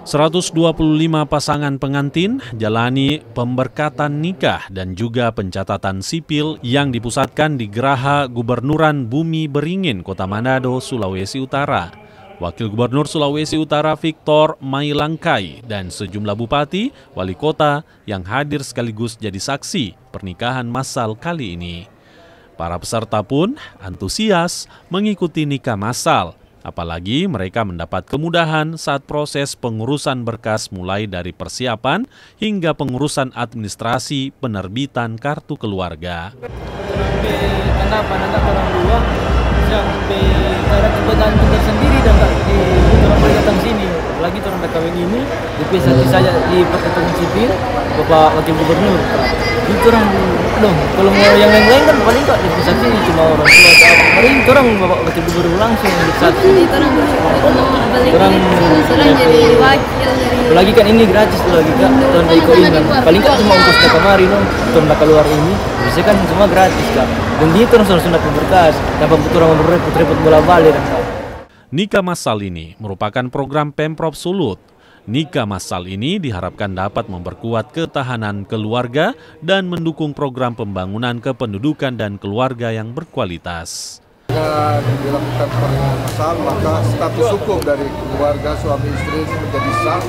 125 pasangan pengantin jalani pemberkatan nikah dan juga pencatatan sipil yang dipusatkan di Geraha Gubernuran Bumi Beringin, Kota Manado, Sulawesi Utara. Wakil Gubernur Sulawesi Utara Victor Mailangkai dan sejumlah bupati, wali kota yang hadir sekaligus jadi saksi pernikahan massal kali ini. Para peserta pun antusias mengikuti nikah massal. Apalagi mereka mendapat kemudahan saat proses pengurusan berkas mulai dari persiapan hingga pengurusan administrasi penerbitan kartu keluarga. Kenapa anda orang dua sampai cara kebetulan tersendiri dan di orang boleh datang sini. Lagi orang dah kawin ini dipisah saja di pertemuan sipil Bapak Wakil Gubernur. Itu orang belum. Kalau mau yang lain-lain kan paling tak dipisah sini cuma orang tua atau paling orang Bapak Wakil Gubernur langsung disatu. Orang jadi wakil. Apalagi kan ini gratis lagi kak. Tuan dah ikut ini. Paling tak cuma untuk setiap kamari no. Tuan dah keluar ini. Bisa kan semua gratis kak. Dan dia terus dapat berkas. Tanpa orang repot-repot bola-balik. Nikah massal ini merupakan program Pemprov Sulut. Nikah massal ini diharapkan dapat memperkuat ketahanan keluarga dan mendukung program pembangunan kependudukan dan keluarga yang berkualitas. Jika dilakukan pernikahan massal, maka status hukum dari keluarga suami istri ini menjadi sah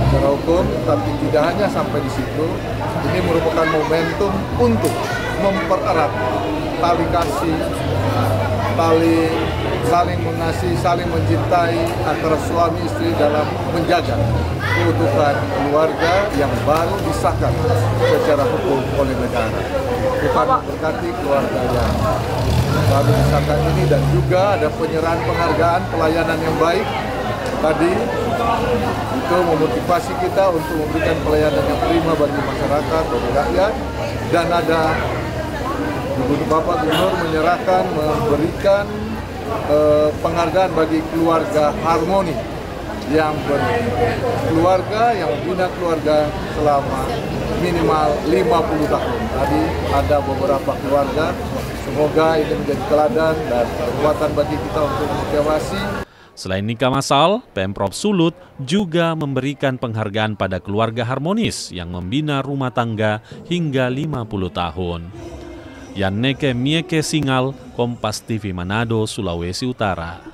secara hukum, tapi tidak hanya sampai di situ. Ini merupakan momentum untuk mempererat tali kasih, tali saling mengasihi, saling mencintai antara suami istri dalam menjaga keutuhan keluarga yang baru disahkan secara hukum oleh negara. Bukan berkati keluarga yang baru disahkan ini, dan juga ada penyerahan penghargaan pelayanan yang baik tadi itu memotivasi kita untuk memberikan pelayanan yang prima bagi masyarakat, bagi rakyat, dan ada Bapak Gubernur menyerahkan, memberikan penghargaan bagi keluarga harmoni yang berkeluarga, yang membina keluarga selama minimal 50 tahun. Tadi ada beberapa keluarga, semoga ini menjadi teladan dan kekuatan bagi kita untuk motivasi. Selain nikah massal, Pemprov Sulut juga memberikan penghargaan pada keluarga harmonis yang membina rumah tangga hingga 50 tahun. Yanneke Mieke Singal, Kompas TV Manado, Sulawesi Utara.